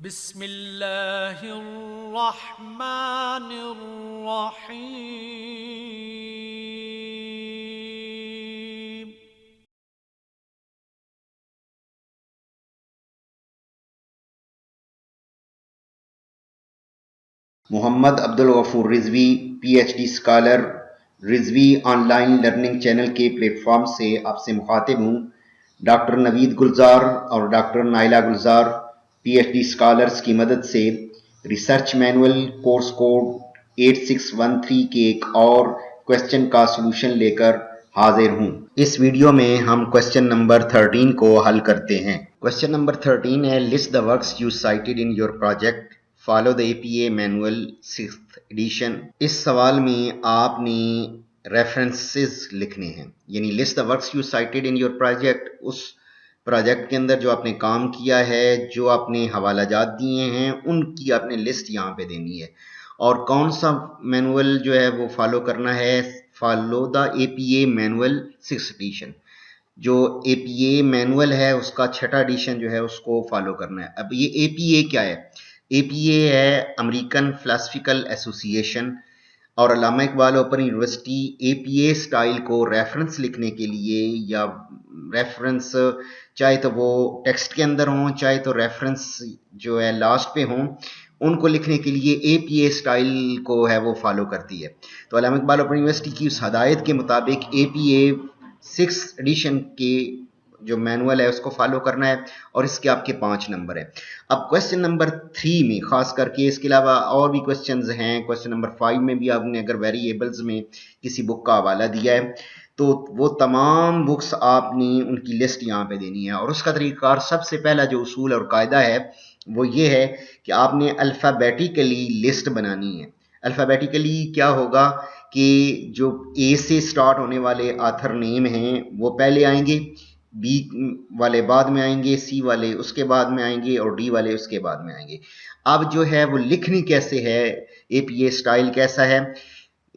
बिस्मिल्लाहिर्रहमानिर्रहीम। Mohammad Abdul Ghafoor Rizvi PhD scholar Rizvi online learning channel के platform से आपसे मुखातिब हूँ। डॉक्टर नवीद गुलजार और doctor Naila Gulzar PhD scholars की मदद से रिसर्च मैनुअल कोर्स कोड 8613 के एक और क्वेश्चन का सलूशन लेकर हाजिर हूँ। इस वीडियो में हम क्वेश्चन नंबर 13 को हल करते हैं। क्वेश्चन नंबर 13 है, list the works you cited in your project follow the APA manual 6th edition. इस सवाल में आपने रेफरेंसेस लिखने हैं, यानी list the works you cited in your project, उस प्रोजेक्ट के अंदर जो आपने काम किया है, जो आपने हवालाजात दिए हैं, उनकी आपने लिस्ट यहाँ पे देनी है। और कौन सा मैनुअल जो है वो फॉलो करना है, follow the APA manual 6th edition. जो एपीए मैनुअल है उसका 6ठा एडिशन जो है उसको फॉलो करना है। अब ये एपीए क्या है? एपीए है अमेरिकन फिलोसफिकल एसोसिएशन, और Allama Iqbal open university APA style को रेफरेंस लिखने के लिए, या रेफरेंस चाहे तो वो टेक्स्ट के अंदर हो, चाहे तो रेफरेंस जो है लास्ट पे हो, उनको लिखने के लिए एपीए स्टाइल को है वो फॉलो करती है। तो अल्लामा इकबाल ओपन यूनिवर्सिटी की उस हदायत के मुताबिक एपीए 6th एडिशन के जो मैनुअल है उसको फॉलो करना है, और इसके आपके 5 नंबर है। अब क्वेश्चन नंबर 3 में खास करके, इसके अलावा और भी क्वेश्चंस हैं। क्वेश्चन नंबर 5 में भी आपने अगर वेरिएबल्स में किसी बुक का हवाला दिया है तो वो तमाम बुक्स आपने उनकी लिस्ट यहाँ पे देनी है। और उसका तरीक़ाकार, सबसे पहला जो उसूल और कायदा है वो ये है कि आपने अल्फ़ाबेटिकली लिस्ट बनानी है। अल्फ़ाबेटिकली क्या होगा कि जो ए से स्टार्ट होने वाले आथर नेम हैं वो पहले आएंगे, बी वाले बाद में आएंगे, सी वाले उसके बाद में आएंगे, और डी वाले उसके बाद में आएंगे। अब जो है वो लिखनी कैसे है, एपीए स्टाइल कैसा है,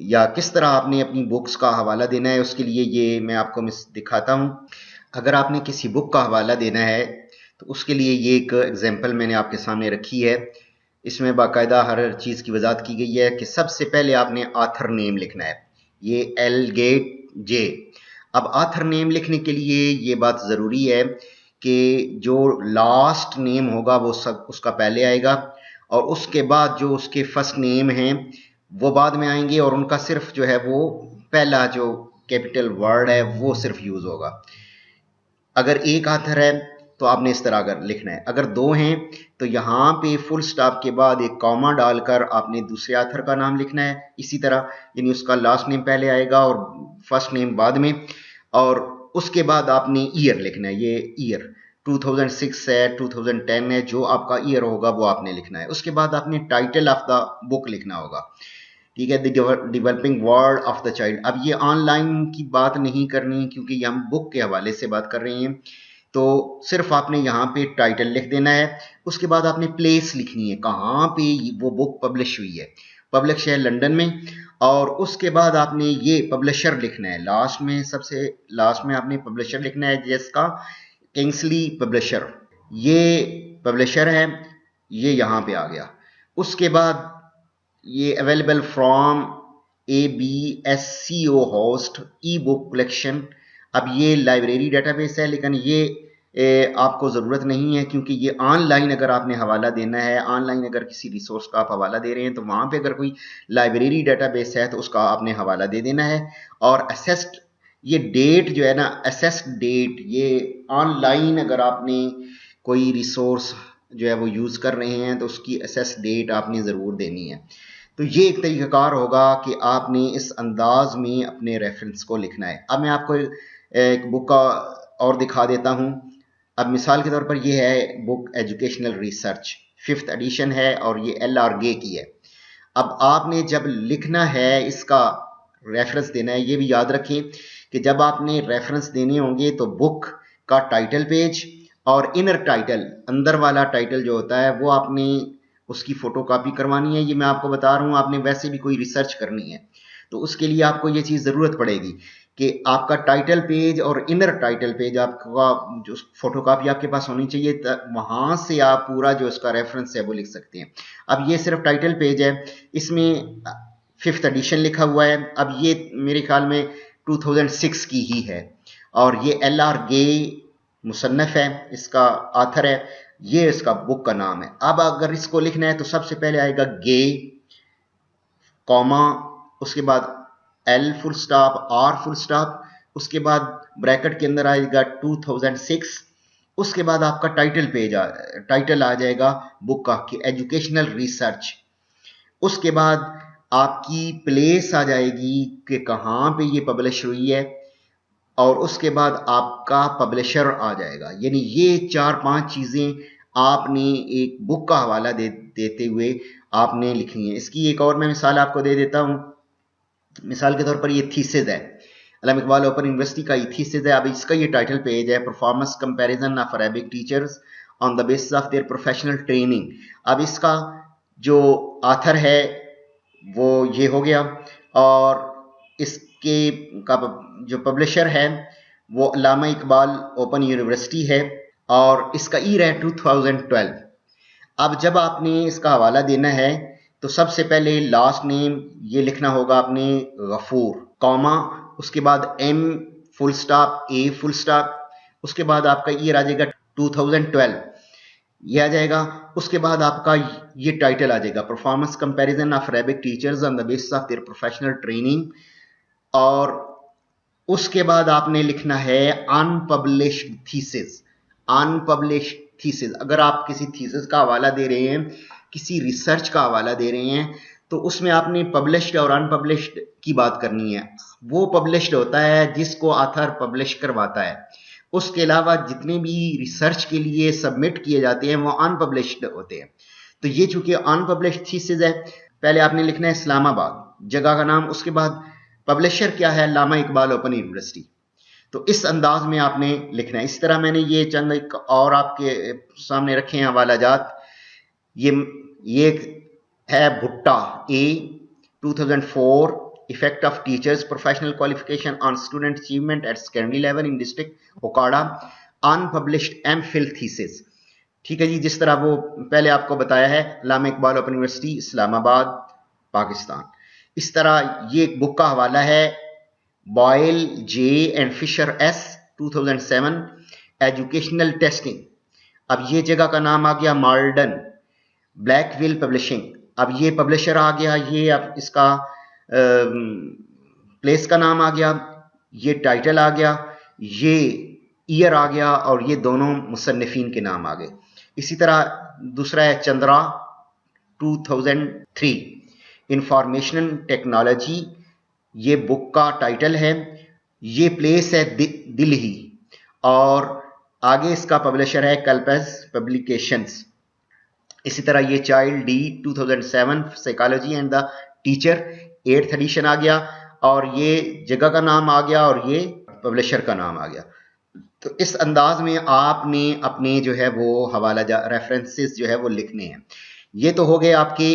या किस तरह आपने अपनी बुक्स का हवाला देना है, उसके लिए ये मैं आपको दिखाता हूँ। अगर आपने किसी बुक का हवाला देना है तो उसके लिए ये एक एग्जाम्पल मैंने आपके सामने रखी है। इसमें बाकायदा हर चीज़ की वजाहत की गई है कि सबसे पहले आपने आथर नेम लिखना है, ये एल गेट जे। अब आथर नेम लिखने के लिए ये बात ज़रूरी है कि जो लास्ट नेम होगा वो सब उसका पहले आएगा, और उसके बाद जो उसके फर्स्ट नेम हैं वो बाद में आएंगे, और उनका सिर्फ जो है वो पहला जो कैपिटल वर्ड है वो सिर्फ यूज़ होगा। अगर एक आथर है तो आपने इस तरह अगर लिखना है, अगर दो हैं तो यहाँ पे फुल स्टॉप के बाद एक कॉमा डालकर आपने दूसरे आथर का नाम लिखना है इसी तरह, यानी उसका लास्ट नेम पहले आएगा और फर्स्ट नेम बाद में। और उसके बाद आपने ईयर लिखना है, ये ईयर 2006 है, 2010 है, जो आपका ईयर होगा वो आपने लिखना है। उसके बाद आपने टाइटल ऑफ द बुक लिखना होगा, ठीक है, the developing world of the child. अब ये ऑनलाइन की बात नहीं करनी क्योंकि हम बुक के हवाले से बात कर रहे हैं, तो सिर्फ आपने यहाँ पे टाइटल लिख देना है। उसके बाद आपने प्लेस लिखनी है, कहाँ पे वो बुक पब्लिश हुई है। पब्लिश है लंदन में। और उसके बाद आपने ये पब्लिशर लिखना है, लास्ट में, सबसे लास्ट में आपने पब्लिशर लिखना है, जिसका किंग्सली पब्लिशर, ये पब्लिशर है, ये यहाँ पे आ गया। उसके बाद ये available from ABSCO host E book collection. अब ये लाइब्रेरी डेटाबेस है, लेकिन ये आपको ज़रूरत नहीं है क्योंकि ये ऑनलाइन अगर आपने हवाला देना है, ऑनलाइन अगर किसी रिसोर्स का आप हवाला दे रहे हैं तो वहाँ पे अगर कोई लाइब्रेरी डेटाबेस है तो उसका आपने हवाला दे देना है। और असेस्ड, ये डेट जो है ना, असेस्ड डेट, ये ऑनलाइन अगर आपने कोई रिसोर्स जो है वो यूज़ कर रहे हैं तो उसकी असेस्ड डेट आपने ज़रूर देनी है। तो ये एक तरीक़ाकार होगा कि आपने इस अंदाज में अपने रेफरेंस को लिखना है। अब मैं आपको एक बुक का और दिखा देता हूँ। अब मिसाल के तौर पर ये है book educational research, 5th addition है और ये LR गे की है। अब आपने जब लिखना है, इसका रेफरेंस देना है, ये भी याद रखें कि जब आपने रेफरेंस देने होंगे तो बुक का टाइटल पेज और इनर टाइटल, अंदर वाला टाइटल जो होता है, वो आपने उसकी फ़ोटोकॉपी करवानी है। ये मैं आपको बता रहा हूँ, आपने वैसे भी कोई रिसर्च करनी है तो उसके लिए आपको ये चीज़ ज़रूरत पड़ेगी कि आपका टाइटल पेज और इनर टाइटल पेज आपका जो फोटोकॉपी आपके पास होनी चाहिए, वहां से आप पूरा जो इसका रेफरेंस है वो लिख सकते हैं। अब ये सिर्फ टाइटल पेज है, इसमें 5th एडिशन लिखा हुआ है। अब ये मेरे ख्याल में 2006 की ही है और ये LR गे मुसन्नफ है, इसका आथर है, ये इसका बुक का नाम है। अब अगर इसको लिखना है तो सबसे पहले आएगा गे, कॉमा, उसके बाद L full stop, R full stop, उसके बाद ब्रैकेट के अंदर आएगा 2006, उसके बाद आपका टाइटल आ जाएगा बुक का कि एजुकेशनल रिसर्च। उसके बाद आपकी प्लेस आ जाएगी कि कहाँ पे ये पब्लिश हुई है और उसके बाद आपका पब्लिशर आ जाएगा। यानी ये 4-5 चीज़ें आपने एक बुक का हवाला देते हुए आपने लिखनी है। इसकी एक और मैं मिसाल आपको दे देता हूँ। मिसाल के तौर पर ये थीसिस है, अल्लामा इकबाल ओपन यूनिवर्सिटी का ये थीसिस है। अब इसका ये टाइटल पेज है, performance comparison of Arabic teachers on the basis of their professional training. अब इसका जो आथर है वो ये हो गया और इसके का जो पब्लिशर है वो अल्लामा इकबाल ओपन यूनिवर्सिटी है और इसका ईयर है 2012। अब जब आपने इसका हवाला देना है तो सबसे पहले लास्ट नेम ये लिखना होगा आपने गफूर, कॉमा, उसके बाद M full stop, A full stop, उसके बाद आपका ईयर आ जाएगा 2012, ये आ जाएगा। उसके बाद आपका ये टाइटल आ जाएगा performance comparison of Arabic teachers on the basis of their professional training. और उसके बाद आपने लिखना है अनपब्लिश्ड थीसिस। अनपब्लिश्ड थीसिस, अगर आप किसी थीसिस का हवाला दे रहे हैं, किसी रिसर्च का हवाला दे रहे हैं, तो उसमें आपने पब्लिश्ड और अनपब्लिश्ड की बात करनी है। वो पब्लिश्ड होता है जिसको ऑथर पब्लिश करवाता है, उसके अलावा जितने भी रिसर्च के लिए सबमिट किए जाते हैं वो अनपब्लिश्ड होते हैं। तो ये चूंकि अनपब्लिश्ड थीसिस है, पहले आपने लिखना है इस्लामाबाद जगह का नाम, उसके बाद पब्लिशर क्या है, अल्लामा इकबाल ओपन यूनिवर्सिटी। तो इस अंदाज में आपने लिखना है। इस तरह मैंने ये चंद एक और आपके सामने रखे हैं हवाला जात। ये है Bhutta A 2004 effect of teachers professional qualification on student achievement at secondary level in district Okara, unpublished M.Phil thesis. ठीक है जी, जिस तरह वो पहले आपको बताया है, अल्लामा इकबाल ओपन यूनिवर्सिटी इस्लामाबाद पाकिस्तान। इस तरह ये एक बुक का हवाला है, Boyle J and Fisher S 2007 educational testing. अब ये जगह का नाम आ गया मार्डन, ब्लैकविल पब्लिशिंग। अब ये पब्लिशर आ गया, ये अब इसका प्लेस का नाम आ गया, ये टाइटल आ गया, ये ईयर आ गया और ये दोनों मुसन्निफीन के नाम आ गए। इसी तरह दूसरा है चंद्रा 2003 इंफॉर्मेशन टेक्नोलॉजी, ये बुक का टाइटल है, ये प्लेस है दिल्ली और आगे इसका पब्लिशर है कल्पस पब्लिकेशंस। इसी तरह ये child D 2007 psychology and the teacher 8th edition आ गया और ये जगह का नाम आ गया और ये पब्लिशर का नाम आ गया। तो इस अंदाज में आपने अपने जो है वो हवाला रेफरेंसेस जो है वो लिखने हैं। ये तो हो गए आपके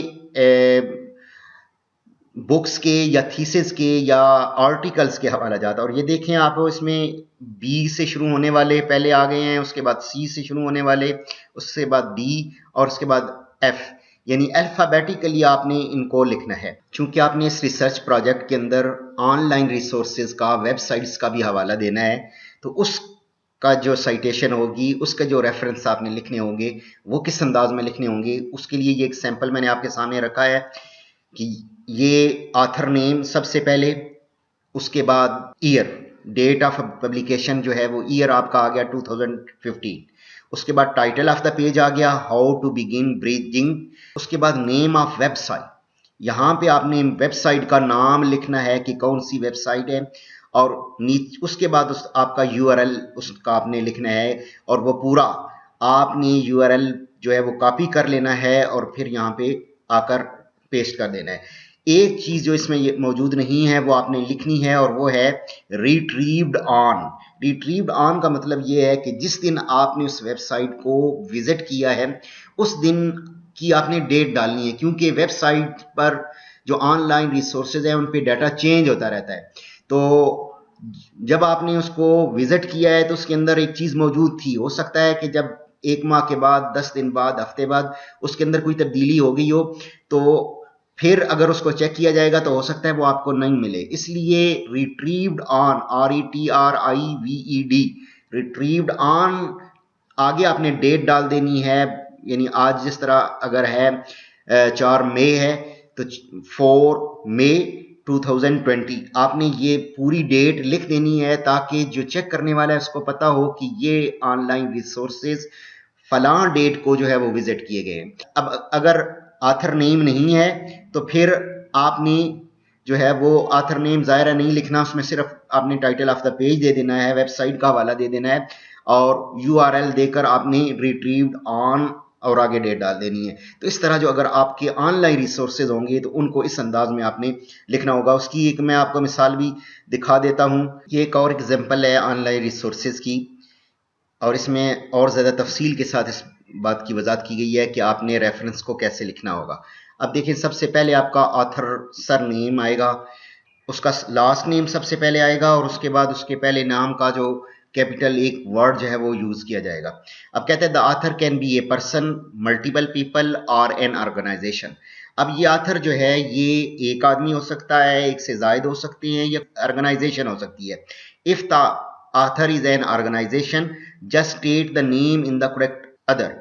बुक्स के या थीसिस के या आर्टिकल्स के हवाला जाता। और ये देखें आप, इसमें B से शुरू होने वाले पहले आ गए हैं, उसके बाद C से शुरू होने वाले, उसके बाद D और उसके बाद F, यानी अल्फाबेटिकली आपने इनको लिखना है। चूंकि आपने इस रिसर्च प्रोजेक्ट के अंदर ऑनलाइन रिसोर्सेज का, वेबसाइट्स का भी हवाला देना है, तो उसका जो साइटेशन होगी, उसका जो रेफरेंस आपने लिखने होंगे वो किस अंदाज में लिखने होंगे, उसके लिए ये एक सैंपल मैंने आपके सामने रखा है कि ये ऑथर नेम सबसे पहले, उसके बाद ईयर, डेट ऑफ पब्लिकेशन जो है वो ईयर आपका आ गया 2015, उसके बाद टाइटल ऑफ द पेज आ गया हाउ टू बिगिन ब्रीदिंग, उसके बाद नेम ऑफ वेबसाइट, यहाँ पे आपने वेबसाइट का नाम लिखना है कि कौन सी वेबसाइट है, और नीचे उसके बाद आपका URL उसका आपने लिखना है और वो पूरा आपने URL जो है वो कॉपी कर लेना है और फिर यहाँ पे आकर पेस्ट कर देना है। एक चीज जो इसमें ये मौजूद नहीं है वो आपने लिखनी है और वो है रिट्रीव्ड ऑन। रिट्रीव्ड ऑन का मतलब ये है कि जिस दिन आपने उस वेबसाइट को विजिट किया है उस दिन की आपने डेट डालनी है, क्योंकि वेबसाइट पर जो ऑनलाइन रिसोर्सेज है उन पे डाटा चेंज होता रहता है। तो जब आपने उसको विजिट किया है तो उसके अंदर एक चीज मौजूद थी। हो सकता है कि जब 1 माह के बाद, 10 दिन बाद, हफ्ते बाद उसके अंदर कोई तब्दीली हो गई हो, तो फिर अगर उसको चेक किया जाएगा तो हो सकता है वो आपको नहीं मिले। इसलिए retrieved on, RETRIVED, retrieved on, आगे आपने डेट डाल देनी है। यानी आज जिस तरह अगर है 4 मई है तो 4 मई 2020 आपने ये पूरी डेट लिख देनी है, ताकि जो चेक करने वाला है उसको पता हो कि ये ऑनलाइन रिसोर्सेज फलां डेट को जो है वो विजिट किए गए। अब अगर आथर नेम नहीं है तो फिर आपने जो है वो आथर नेम ज़ाहिर नहीं लिखना, उसमें सिर्फ आपने टाइटल ऑफ द पेज दे देना है, वेबसाइट का हवाला दे देना है और URL देकर आपने रिट्रीव्ड ऑन और आगे डेट डाल देनी है। तो इस तरह जो अगर आपके ऑनलाइन रिसोर्सेज होंगे तो उनको इस अंदाज में आपने लिखना होगा। उसकी एक मैं आपको मिसाल भी दिखा देता हूँ। ये एक और एग्जांपल है ऑनलाइन रिसोर्सेज की, और इसमें और ज़्यादा तफसील के साथ इस बात की वजाहत की गई है कि आपने रेफरेंस को कैसे लिखना होगा। अब देखिए, सबसे पहले आपका ऑथर सर नेम आएगा, उसका लास्ट नेम सबसे पहले आएगा और उसके बाद उसके पहले नाम का जो कैपिटल एक वर्ड जो है वो यूज किया जाएगा। अब कहते हैं the author can be a person, multiple people और एन ऑर्गेनाइजेशन। अब ये ऑथर जो है ये एक आदमी हो सकता है, एक से ज्यादा हो सकते हैं, या ऑर्गेनाइजेशन हो सकती है। If the author is an organization just state the name in the correct order.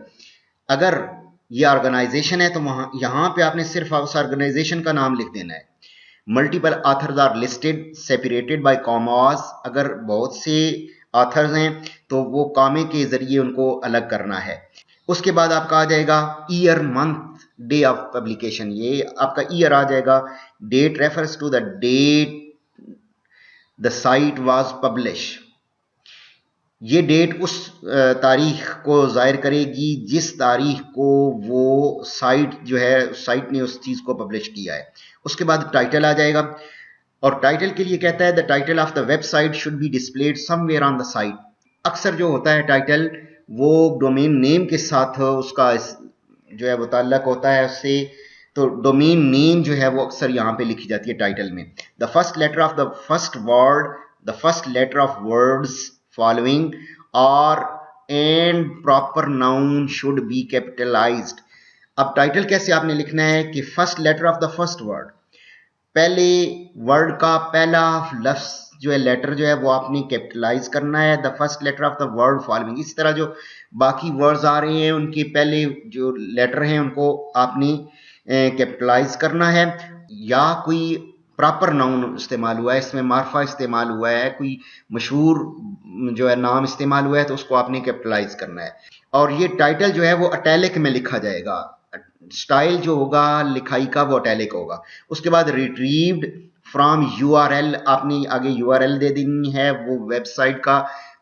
अगर ये ऑर्गेनाइजेशन है तो वहां यहां पे आपने सिर्फ उस ऑर्गेनाइजेशन का नाम लिख देना है। Multiple authors are listed separated by commas. अगर बहुत से ऑथर्स हैं तो वो कॉमे के जरिए उनको अलग करना है। उसके बाद आपका आ जाएगा year, month, day of publication. ये आपका ईयर आ जाएगा। Date refers to the date the site was publish. ये डेट उस तारीख को जाहिर करेगी जिस तारीख को वो साइट जो है, साइट ने उस चीज को पब्लिश किया है। उसके बाद टाइटल आ जाएगा, और टाइटल के लिए कहता है the title of the website should be displayed somewhere on the site. अक्सर जो होता है टाइटल वो डोमेन नेम के साथ उसका जो है वो ताल्लुक होता है उससे, तो डोमेन नेम जो है वो अक्सर यहाँ पे लिखी जाती है टाइटल में। The first letter of the first word, the first letter of words following और and proper noun should be capitalised. अब टाइटल कैसे आपने लिखना है कि first letter of the first word, पहले वर्ड का पहला लफ्ज जो है, लेटर जो है वो आपने कैपिटलाइज करना है। The first letter of the word following, इस तरह जो बाकी वर्ड्स आ रहे हैं उनके पहले जो लेटर हैं उनको आपने कैपिटलाइज करना है। या कोई प्रॉपर नाउन इस्तेमाल हुआ है, इसमें मार्फा इस्तेमाल हुआ है, कोई मशहूर जो है नाम इस्तेमाल हुआ है, तो उसको आपने कैपिटलाइज करना है। और ये टाइटल जो है वो अटैलिक में लिखा जाएगा। स्टाइल जो होगा लिखाई का वो अटैलिक होगा। उसके बाद रिट्रीव्ड फ्रॉम URL, आपने आगे URL दे देनी है, वो वेबसाइट का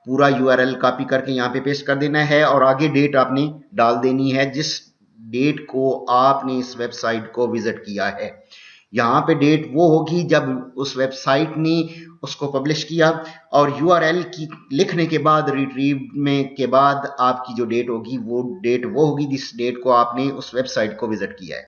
पूरा URL कॉपी करके यहाँ पे पेस्ट कर देना है, और आगे डेट आपने डाल देनी है जिस डेट को आपने इस वेबसाइट को विजिट किया है। यहाँ पे डेट वो होगी जब उस वेबसाइट ने उसको पब्लिश किया, और URL की लिखने के बाद रिट्रीव में के बाद आपकी जो डेट होगी वो डेट वो होगी जिस डेट को आपने उस वेबसाइट को विजिट किया है।